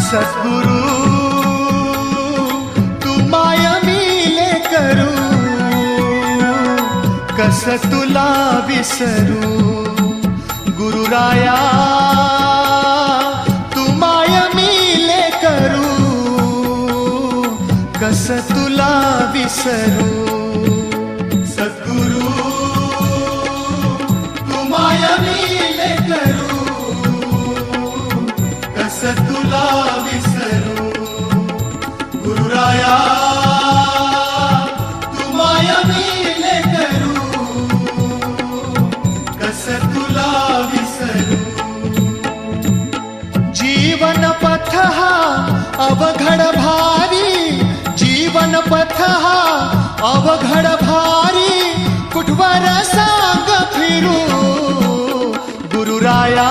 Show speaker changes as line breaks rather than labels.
सद्गुरु तू माय मिले करू, कस तुला विसरू. गुरुराया तू माय मिले करू, कस तुला विसरू. सद्गुरु तू माय मिले करू, कस तुला विसरू. गुरुराया तू माय मिले करू, कस तुला विसरू. जीवन पथ हा अवघड भारी, जीवन पथ हा अवघड भारी, कुठवर सांग फिरू. गुरुराया